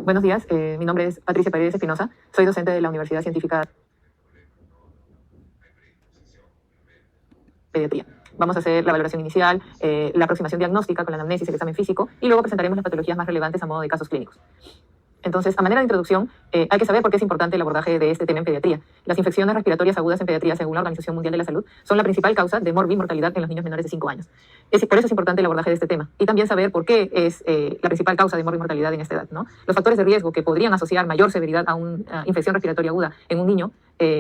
Buenos días, mi nombre es Patricia Paredes Espinosa, soy docente de la Universidad Científica de Pediatría. Vamos a hacer la valoración inicial, la aproximación diagnóstica con la anamnesis, el examen físico, y luego presentaremos las patologías más relevantes a modo de casos clínicos. Entonces, a manera de introducción, hay que saber por qué es importante el abordaje de este tema en pediatría. Las infecciones respiratorias agudas en pediatría, según la Organización Mundial de la Salud, son la principal causa de morbimortalidad en los niños menores de 5 años. Por eso es importante el abordaje de este tema. Y también saber por qué es la principal causa de morbimortalidad en esta edad, ¿no? Los factores de riesgo que podrían asociar mayor severidad a una infección respiratoria aguda en un niño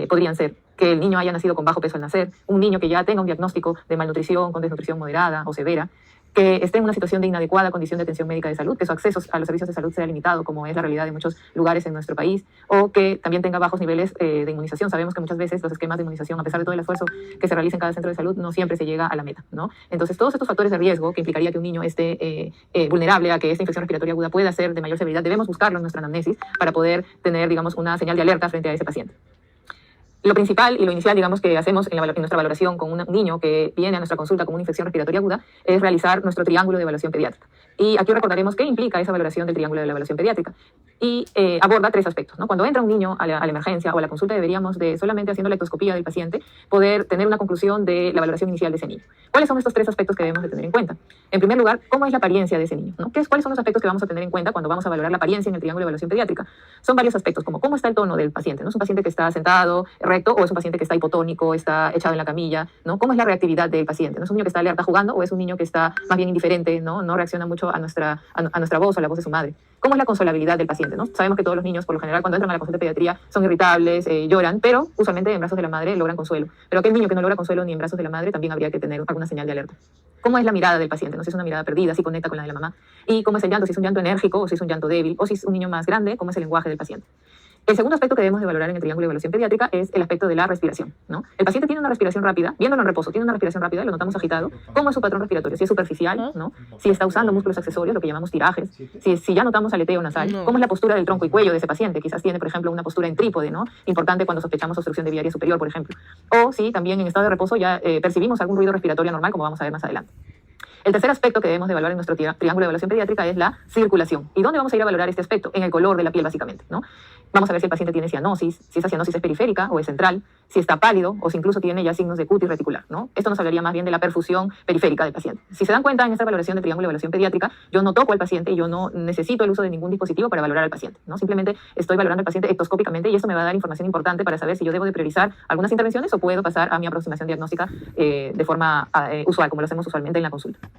podrían ser que el niño haya nacido con bajo peso al nacer, un niño que ya tenga un diagnóstico de malnutrición con desnutrición moderada o severa, que esté en una situación de inadecuada condición de atención médica de salud, que su acceso a los servicios de salud sea limitado, como es la realidad de muchos lugares en nuestro país, o que también tenga bajos niveles de inmunización. Sabemos que muchas veces los esquemas de inmunización, a pesar de todo el esfuerzo que se realiza en cada centro de salud, no siempre se llega a la meta, ¿no? Entonces, todos estos factores de riesgo que implicaría que un niño esté vulnerable a que esta infección respiratoria aguda pueda ser de mayor severidad, debemos buscarlo en nuestra anamnesis para poder tener, digamos, una señal de alerta frente a ese paciente. Lo principal y lo inicial, digamos, que hacemos en nuestra valoración con un niño que viene a nuestra consulta con una infección respiratoria aguda es realizar nuestro triángulo de evaluación pediátrica. Y aquí recordaremos qué implica esa valoración del triángulo de la evaluación pediátrica. Y aborda 3 aspectos, ¿no? Cuando entra un niño a la emergencia o a la consulta, deberíamos de, solamente haciendo la ectoscopía del paciente, poder tener una conclusión de la valoración inicial de ese niño. ¿Cuáles son estos 3 aspectos que debemos de tener en cuenta? En primer lugar, ¿cómo es la apariencia de ese niño, ¿no? ¿Cuáles son los aspectos que vamos a tener en cuenta cuando vamos a valorar la apariencia en el triángulo de evaluación pediátrica? Son varios aspectos, como cómo está el tono del paciente, ¿no? ¿Es un paciente que está sentado, recto, o es un paciente que está hipotónico, está echado en la camilla, ¿no? ¿Cómo es la reactividad del paciente? ¿No es un niño que está alerta jugando o es un niño que está más bien indiferente, ¿no? No reacciona mucho a nuestra voz o a la voz de su madre. ¿Cómo es la consolabilidad del paciente, ¿no? Sabemos que todos los niños, por lo general, cuando entran a la consulta de pediatría, son irritables, lloran, pero usualmente en brazos de la madre logran consuelo. Pero aquel niño que no logra consuelo ni en brazos de la madre, también habría que tener alguna señal de alerta. ¿Cómo es la mirada del paciente? ¿No? Si es una mirada perdida, si conecta con la de la mamá. ¿Y cómo es el llanto? Si es un llanto enérgico o si es un llanto débil, o si es un niño más grande, ¿cómo es el lenguaje del paciente? El segundo aspecto que debemos de valorar en el triángulo de evaluación pediátrica es el aspecto de la respiración, ¿no? El paciente tiene una respiración rápida, viéndolo en reposo, tiene una respiración rápida, lo notamos agitado. ¿Cómo es su patrón respiratorio? Si es superficial, ¿no? Si está usando músculos accesorios, lo que llamamos tirajes. Si ya notamos aleteo nasal. ¿Cómo es la postura del tronco y cuello de ese paciente? Quizás tiene, por ejemplo, una postura en trípode, ¿no? Importante cuando sospechamos obstrucción de vía aérea superior, por ejemplo. O si también en estado de reposo ya percibimos algún ruido respiratorio anormal, como vamos a ver más adelante. El tercer aspecto que debemos de evaluar en nuestro triángulo de evaluación pediátrica es la circulación. ¿Y dónde vamos a ir a valorar este aspecto? En el color de la piel, básicamente, ¿no? Vamos a ver si el paciente tiene cianosis, si esa cianosis es periférica o es central, si está pálido o si incluso tiene ya signos de cutis reticular, ¿no? Esto nos hablaría más bien de la perfusión periférica del paciente. Si se dan cuenta, en esta valoración de triángulo de evaluación pediátrica, yo no toco al paciente y yo no necesito el uso de ningún dispositivo para valorar al paciente, ¿no? Simplemente estoy valorando al paciente ectoscópicamente y esto me va a dar información importante para saber si yo debo de priorizar algunas intervenciones o puedo pasar a mi aproximación diagnóstica de forma usual, como lo hacemos usualmente en la consulta.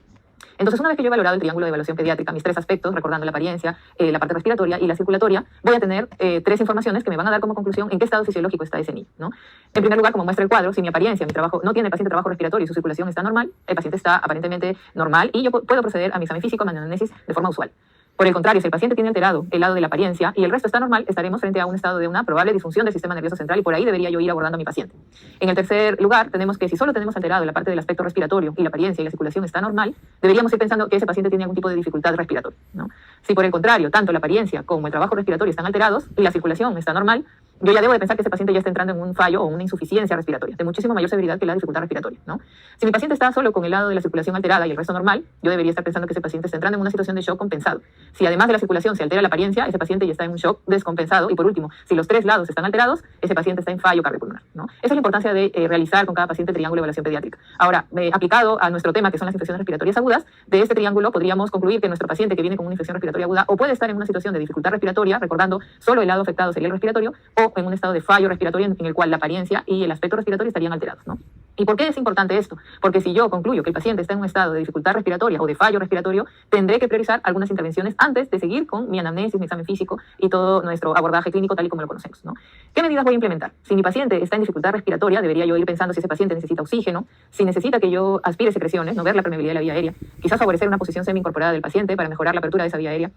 Entonces, una vez que yo he valorado el triángulo de evaluación pediátrica, mis 3 aspectos, recordando la apariencia, la parte respiratoria y la circulatoria, voy a tener 3 informaciones que me van a dar como conclusión en qué estado fisiológico está ese niño, ¿no? En primer lugar, como muestra el cuadro, si mi apariencia, mi trabajo, no tiene el paciente trabajo respiratorio y su circulación está normal, el paciente está aparentemente normal y yo puedo proceder a mi examen físico, a mi anamnesis de forma usual. Por el contrario, si el paciente tiene alterado el lado de la apariencia y el resto está normal, estaremos frente a un estado de una probable disfunción del sistema nervioso central y por ahí debería yo ir abordando a mi paciente. En el tercer lugar, tenemos que si solo tenemos alterado la parte del aspecto respiratorio y la apariencia y la circulación está normal, deberíamos ir pensando que ese paciente tiene algún tipo de dificultad respiratoria, ¿no? Si por el contrario, tanto la apariencia como el trabajo respiratorio están alterados y la circulación está normal, yo ya debo de pensar que ese paciente ya está entrando en un fallo o una insuficiencia respiratoria, de muchísimo mayor severidad que la dificultad respiratoria, ¿no? Si mi paciente está solo con el lado de la circulación alterada y el resto normal, yo debería estar pensando que ese paciente está entrando en una situación de shock compensado. Si además de la circulación se altera la apariencia, ese paciente ya está en un shock descompensado. Y por último, si los 3 lados están alterados, ese paciente está en fallo cardiopulmonar, ¿no? Esa es la importancia de realizar con cada paciente el triángulo de evaluación pediátrica. Ahora, aplicado a nuestro tema, que son las infecciones respiratorias agudas, de este triángulo podríamos concluir que nuestro paciente que viene con una infección respiratoria aguda o puede estar en una situación de dificultad respiratoria, recordando solo el lado afectado sería el respiratorio, o en un estado de fallo respiratorio en el cual la apariencia y el aspecto respiratorio estarían alterados, ¿no? ¿Y por qué es importante esto? Porque si yo concluyo que el paciente está en un estado de dificultad respiratoria o de fallo respiratorio, tendré que priorizar algunas intervenciones antes de seguir con mi anamnesis, mi examen físico y todo nuestro abordaje clínico tal y como lo conocemos, ¿no? ¿Qué medidas voy a implementar? Si mi paciente está en dificultad respiratoria, debería yo ir pensando si ese paciente necesita oxígeno, si necesita que yo aspire secreciones, no ver la permeabilidad de la vía aérea, quizás favorecer una posición semi-incorporada del paciente para mejorar la apertura de esa vía aérea.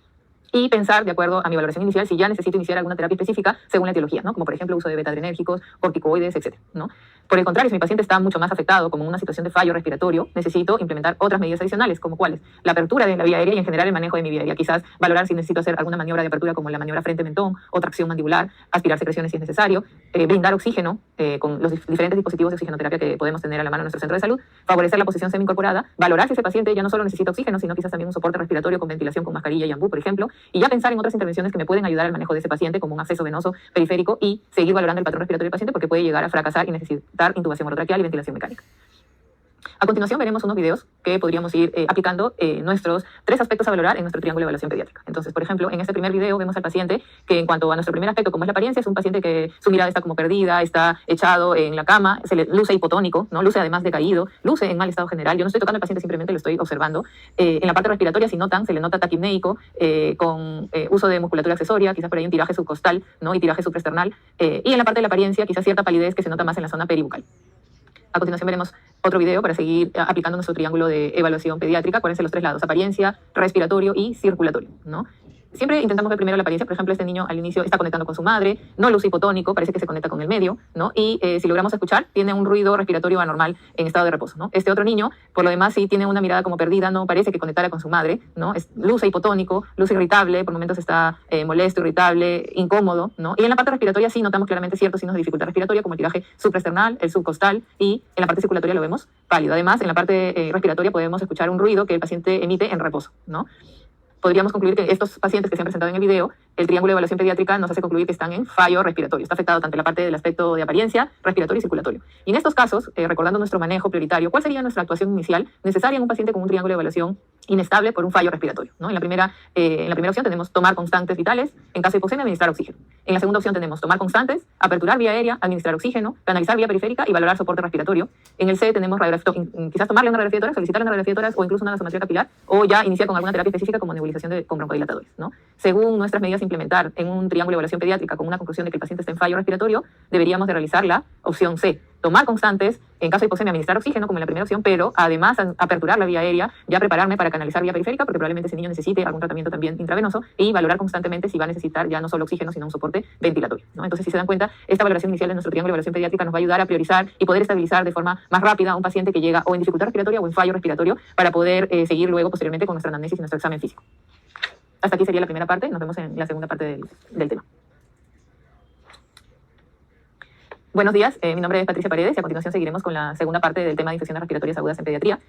Y pensar, de acuerdo a mi valoración inicial, si ya necesito iniciar alguna terapia específica según la etiología, ¿no? Como por ejemplo uso de beta-adrenérgicos, corticoides, etc., ¿no? Por el contrario, si mi paciente está mucho más afectado, como en una situación de fallo respiratorio, necesito implementar otras medidas adicionales, como cuáles: la apertura de la vía aérea y en general el manejo de mi vía aérea. Quizás valorar si necesito hacer alguna maniobra de apertura como la maniobra frente-mentón o tracción mandibular, aspirar secreciones si es necesario, brindar oxígeno con los diferentes dispositivos de oxigenoterapia que podemos tener a la mano en nuestro centro de salud, favorecer la posición semi-incorporada, valorar si ese paciente ya no solo necesita oxígeno, sino quizás también un soporte respiratorio con ventilación con mascarilla y ambú, por ejemplo, y ya pensar en otras intervenciones que me pueden ayudar al manejo de ese paciente, como un acceso venoso periférico, y seguir valorando el patrón respiratorio del paciente porque puede llegar a fracasar y necesitar intubación orotraqueal y ventilación mecánica. A continuación veremos unos videos que podríamos ir aplicando nuestros 3 aspectos a valorar en nuestro triángulo de evaluación pediátrica. Entonces, por ejemplo, en este primer video vemos al paciente que en cuanto a nuestro primer aspecto, como es la apariencia, es un paciente que su mirada está como perdida, está echado en la cama, se le luce hipotónico, ¿no? Luce además decaído, luce en mal estado general. Yo no estoy tocando al paciente, simplemente lo estoy observando. En la parte respiratoria, si notan, se le nota taquipnéico, con uso de musculatura accesoria, quizás por ahí un tiraje subcostal, ¿no? Y tiraje supraesternal. Y en la parte de la apariencia, quizás cierta palidez que se nota más en la zona peribucal. A continuación veremos otro video para seguir aplicando nuestro triángulo de evaluación pediátrica, cuáles son los 3 lados: apariencia, respiratorio y circulatorio, ¿no? Siempre intentamos ver primero la apariencia. Por ejemplo, este niño al inicio está conectando con su madre, no luce hipotónico, parece que se conecta con el medio, ¿no? Y si logramos escuchar, tiene un ruido respiratorio anormal en estado de reposo, ¿no? Este otro niño, por lo demás, sí tiene una mirada como perdida, no parece que conectara con su madre, ¿no? Luce hipotónico, luce irritable, por momentos está molesto, irritable, incómodo, ¿no? Y en la parte respiratoria sí notamos claramente ciertos signos de dificultad respiratoria, como el tiraje supraesternal, el subcostal, y en la parte circulatoria lo vemos pálido. Además, en la parte respiratoria podemos escuchar un ruido que el paciente emite en reposo, ¿no? Podríamos concluir que estos pacientes que se han presentado en el video, el triángulo de evaluación pediátrica nos hace concluir que están en fallo respiratorio. Está afectado tanto la parte del aspecto de apariencia, respiratorio y circulatorio. Y en estos casos, recordando nuestro manejo prioritario, ¿cuál sería nuestra actuación inicial necesaria en un paciente con un triángulo de evaluación inestable por un fallo respiratorio, ¿no? En la primera opción tenemos tomar constantes vitales, en caso de hipoxemia, administrar oxígeno. En la segunda opción tenemos tomar constantes, aperturar vía aérea, administrar oxígeno, canalizar vía periférica y valorar soporte respiratorio. En el C tenemos quizás tomarle una radiografía de tórax, solicitarle una radiografía de tórax o incluso una gasometría capilar, o ya iniciar con alguna terapia específica como nebulización con broncodilatadores, ¿no? Según nuestras medidas a implementar en un triángulo de evaluación pediátrica con una conclusión de que el paciente está en fallo respiratorio, deberíamos de realizar la opción C: tomar constantes, en caso de hipoxemia administrar oxígeno como en la primera opción, pero además aperturar la vía aérea, ya prepararme para canalizar vía periférica porque probablemente ese niño necesite algún tratamiento también intravenoso, y valorar constantemente si va a necesitar ya no solo oxígeno sino un soporte ventilatorio, ¿no? Entonces, si se dan cuenta, esta valoración inicial de nuestro triángulo de evaluación pediátrica nos va a ayudar a priorizar y poder estabilizar de forma más rápida a un paciente que llega o en dificultad respiratoria o en fallo respiratorio para poder seguir luego posteriormente con nuestra anamnesis y nuestro examen físico. Hasta aquí sería la primera parte, nos vemos en la segunda parte del tema. Buenos días, mi nombre es Patricia Paredes y a continuación seguiremos con la segunda parte del tema de infecciones respiratorias agudas en pediatría.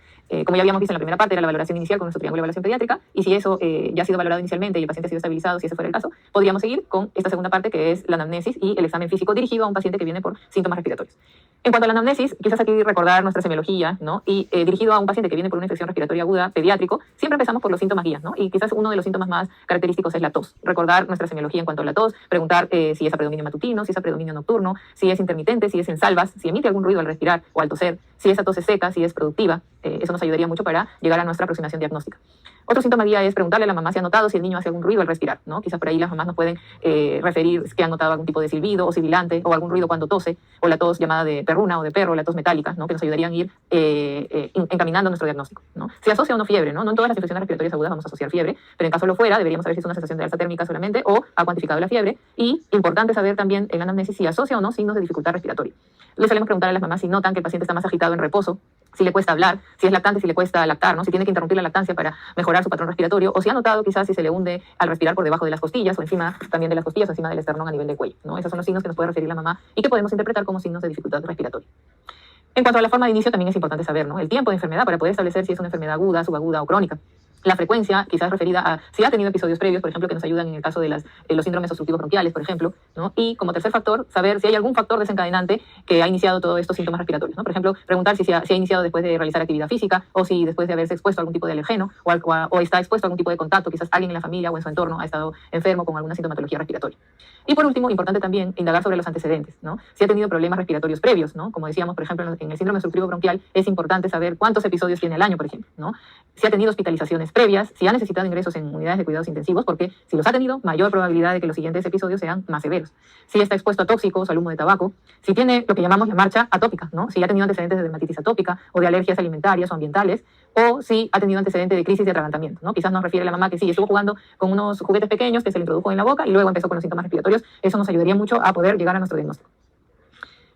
Como ya habíamos visto en la primera parte, era la valoración inicial con nuestro triángulo de evaluación pediátrica, y si eso ya ha sido valorado inicialmente y el paciente ha sido estabilizado, si ese fuera el caso, podríamos seguir con esta segunda parte, que es la anamnesis y el examen físico dirigido a un paciente que viene por síntomas respiratorios. En cuanto a la anamnesis, quizás aquí recordar nuestra semiología, ¿no? Y dirigido a un paciente que viene por una infección respiratoria aguda pediátrico, siempre empezamos por los síntomas guías, ¿no? Y quizás uno de los síntomas más característicos es la tos. Recordar nuestra semiología en cuanto a la tos, preguntar si es a predominio matutino, si es a predominio nocturno, si es intermitente, si es en salvas, si emite algún ruido al respirar o al toser, si esa tos es seca, si es productiva. Eso nos ayudaría mucho para llegar a nuestra aproximación diagnóstica. Otro síntoma guía es preguntarle a la mamá si ha notado si el niño hace algún ruido al respirar, ¿no? Quizás por ahí las mamás nos pueden referir que han notado algún tipo de silbido o sibilante o algún ruido cuando tose, o la tos llamada de perruna o de perro, la tos metálica, ¿no? Que nos ayudarían a ir encaminando nuestro diagnóstico, ¿no? Se asocia o no fiebre, ¿no? No en todas las infecciones respiratorias agudas vamos a asociar fiebre, pero en caso lo fuera, deberíamos saber si es una sensación de alza térmica solamente o ha cuantificado la fiebre. Y importante saber también en la anamnesis si asocia o no signos de dificultad respiratoria. Les solemos preguntar a las mamás si notan que el paciente está más agitado en reposo, si le cuesta hablar, si es lactante, si le cuesta lactar, ¿no? Si tiene que interrumpir la lactancia para mejorar su patrón respiratorio, o si ha notado quizás si se le hunde al respirar por debajo de las costillas o encima también de las costillas o encima del esternón a nivel del cuello, ¿no? Esos son los signos que nos puede referir la mamá y que podemos interpretar como signos de dificultad respiratoria. En cuanto a la forma de inicio, también es importante saber, ¿no? El tiempo de enfermedad para poder establecer si es una enfermedad aguda, subaguda o crónica. La frecuencia, quizás referida a si ha tenido episodios previos, por ejemplo, que nos ayudan en el caso de los síndromes obstructivos bronquiales, por ejemplo, ¿no? Y como tercer factor, saber si hay algún factor desencadenante que ha iniciado todos estos síntomas respiratorios, ¿no? Por ejemplo, preguntar si ha iniciado después de realizar actividad física, o si después de haberse expuesto a algún tipo de alergeno, o está expuesto a algún tipo de contacto, quizás alguien en la familia o en su entorno ha estado enfermo con alguna sintomatología respiratoria. Y por último, importante también indagar sobre los antecedentes, ¿no? Si ha tenido problemas respiratorios previos, ¿no? Como decíamos, por ejemplo, en el síndrome obstructivo bronquial, es importante saber cuántos episodios tiene al año, por ejemplo, ¿no? Si ha tenido hospitalizaciones previas, si ha necesitado ingresos en unidades de cuidados intensivos, porque si los ha tenido, mayor probabilidad de que los siguientes episodios sean más severos. Si está expuesto a tóxicos, al humo de tabaco, si tiene lo que llamamos la marcha atópica, ¿no? Si ha tenido antecedentes de dermatitis atópica o de alergias alimentarias o ambientales, o si ha tenido antecedentes de crisis de atragantamiento, ¿no? Quizás nos refiere la mamá que sí, estuvo jugando con unos juguetes pequeños que se le introdujo en la boca y luego empezó con los síntomas respiratorios. Eso nos ayudaría mucho a poder llegar a nuestro diagnóstico.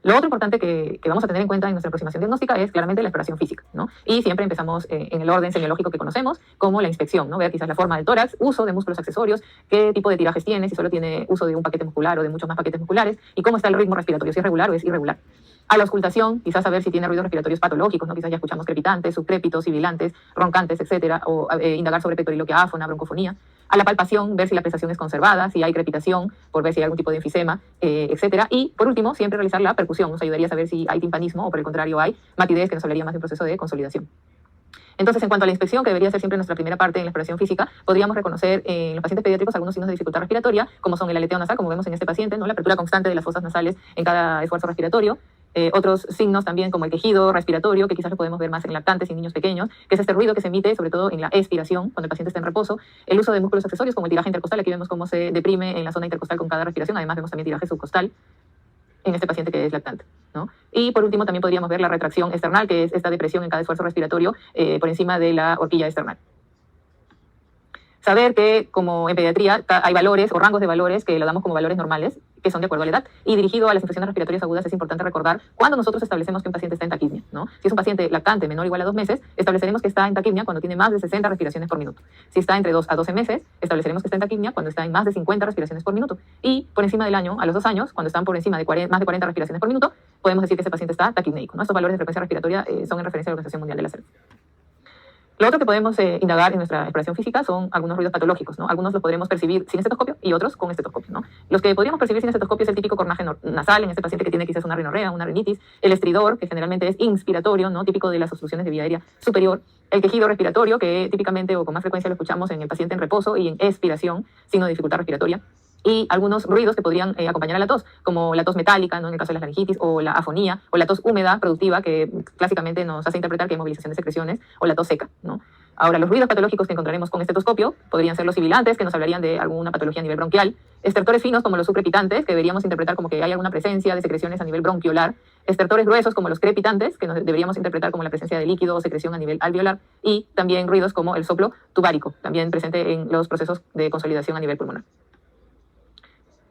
Lo otro importante que vamos a tener en cuenta en nuestra aproximación diagnóstica es claramente la exploración física, ¿no? Y siempre empezamos en el orden semiológico que conocemos, como la inspección, ¿no? Ver quizás la forma del tórax, uso de músculos accesorios, qué tipo de tirajes tiene, si solo tiene uso de un paquete muscular o de muchos más paquetes musculares, y cómo está el ritmo respiratorio, si es regular o es irregular. A la auscultación, quizás saber si tiene ruidos respiratorios patológicos, ¿no? Quizás ya escuchamos crepitantes, subcrépitos, sibilantes, roncantes, etcétera, o indagar sobre pectoriloquia áfona, broncofonía. A la palpación, ver si la prestación es conservada, si hay crepitación, por ver si hay algún tipo de enfisema, etcétera. Y por último, siempre realizar la percusión. Nos ayudaría a saber si hay timpanismo o por el contrario hay matidez, que nos hablaría más de un proceso de consolidación. Entonces, en cuanto a la inspección, que debería ser siempre nuestra primera parte en la exploración física, podríamos reconocer en los pacientes pediátricos algunos signos de dificultad respiratoria, como son el aleteo nasal, como vemos en este paciente, ¿no? La apertura constante de las fosas nasales en cada esfuerzo respiratorio. Otros signos también como el quejido respiratorio, que quizás lo podemos ver más en lactantes y en niños pequeños, que es este ruido que se emite sobre todo en la expiración, cuando el paciente está en reposo. El uso de músculos accesorios como el tiraje intercostal, aquí vemos cómo se deprime en la zona intercostal con cada respiración, además vemos también tiraje subcostal en este paciente que es lactante, ¿no? Y por último también podríamos ver la retracción external, que es esta depresión en cada esfuerzo respiratorio por encima de la horquilla external. Saber que, como en pediatría, hay valores o rangos de valores que lo damos como valores normales, que son de acuerdo a la edad. Y dirigido a las infecciones respiratorias agudas es importante recordar cuando nosotros establecemos que un paciente está en taquipnia, ¿no? Si es un paciente lactante menor o igual a 2 meses, estableceremos que está en taquipnia cuando tiene más de 60 respiraciones por minuto. Si está entre 2 a 12 meses, estableceremos que está en taquipnia cuando está en más de 50 respiraciones por minuto. Y por encima del año, a los 2 años, cuando están por encima de más de 40 respiraciones por minuto, podemos decir que ese paciente está taquipneico, ¿no? Estos valores de frecuencia respiratoria son en referencia a la Organización Mundial de la Salud. Lo otro que podemos indagar en nuestra exploración física son algunos ruidos patológicos, ¿no? Algunos los podremos percibir sin estetoscopio y otros con estetoscopio, ¿no? Los que podríamos percibir sin estetoscopio es el típico cornaje nasal en este paciente que tiene quizás una rinorrea, una rinitis, el estridor, que generalmente es inspiratorio, ¿no? Típico de las obstrucciones de vía aérea superior, el quejido respiratorio, que típicamente o con más frecuencia lo escuchamos en el paciente en reposo y en expiración, signo de dificultad respiratoria. Y algunos ruidos que podrían acompañar a la tos, como la tos metálica, ¿no? En el caso de la laringitis, o la afonía, o la tos húmeda productiva, que clásicamente nos hace interpretar que hay movilización de secreciones, o la tos seca, ¿no? Ahora, los ruidos patológicos que encontraremos con estetoscopio podrían ser los sibilantes, que nos hablarían de alguna patología a nivel bronquial, estertores finos como los sucrepitantes, que deberíamos interpretar como que hay alguna presencia de secreciones a nivel bronquiolar, estertores gruesos como los crepitantes, que deberíamos interpretar como la presencia de líquido o secreción a nivel alveolar, y también ruidos como el soplo tubárico, también presente en los procesos de consolidación a nivel pulmonar.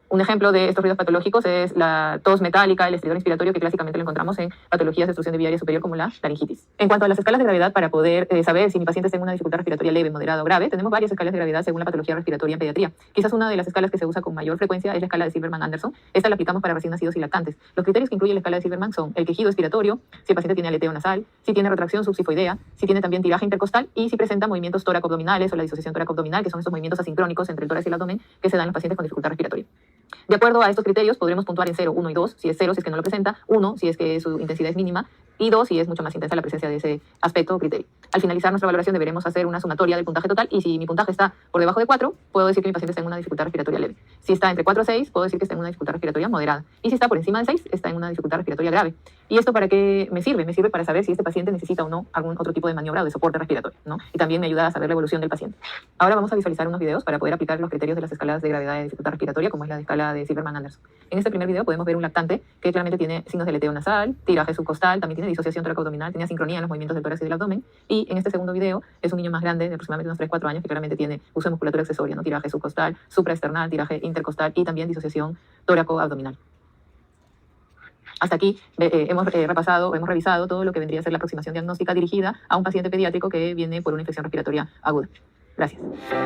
Un ejemplo de estos ruidos patológicos es la tos metálica, el estridor inspiratorio, que clásicamente lo encontramos en patologías de obstrucción de vía aérea superior como la laringitis. En cuanto a las escalas de gravedad, para poder saber si mi paciente está en una dificultad respiratoria leve, moderada o grave, tenemos varias escalas de gravedad según la patología respiratoria en pediatría. Quizás una de las escalas que se usa con mayor frecuencia es la escala de Silverman-Anderson. Esta la aplicamos para recién nacidos y lactantes. Los criterios que incluye la escala de Silverman son el quejido expiratorio, si el paciente tiene aleteo nasal, si tiene retracción subsifoidea, si tiene también tiraje intercostal y si presenta movimientos tóraco-abdominales o la disociación tóraco-abdominal, que son estos movimientos asincrónicos entre el tórax y el abdomen que se dan en los pacientes con dificultad respiratoria. De acuerdo a estos criterios, podremos puntuar en 0, 1 y 2, si es 0, si es que no lo presenta, 1, si es que su intensidad es mínima, y 2, si es mucho más intensa la presencia de ese aspecto o criterio. Al finalizar nuestra valoración deberemos hacer una sumatoria del puntaje total, y si mi puntaje está por debajo de 4, puedo decir que mi paciente está en una dificultad respiratoria leve. Si está entre 4 a 6, puedo decir que está en una dificultad respiratoria moderada. Y si está por encima de 6, está en una dificultad respiratoria grave. ¿Y esto para qué me sirve? Me sirve para saber si este paciente necesita o no algún otro tipo de maniobra o de soporte respiratorio, ¿no? Y también me ayuda a saber la evolución del paciente. Ahora vamos a visualizar unos videos para poder aplicar los criterios de las escalas de gravedad de dificultad respiratoria, como es la escala de Silverman-Anderson. En este primer video podemos ver un lactante que claramente tiene signos de aleteo nasal, tiraje subcostal, también tiene disociación tóraco-abdominal, tiene asincronía en los movimientos del tórax y del abdomen. Y en este segundo video es un niño más grande, de aproximadamente unos 3-4 años, que claramente tiene uso de musculatura accesoria, ¿no? Tiraje subcostal, supraesternal, tiraje intercostal y también disociación tóraco-abdominal. Hasta aquí hemos revisado todo lo que vendría a ser la aproximación diagnóstica dirigida a un paciente pediátrico que viene por una infección respiratoria aguda. Gracias.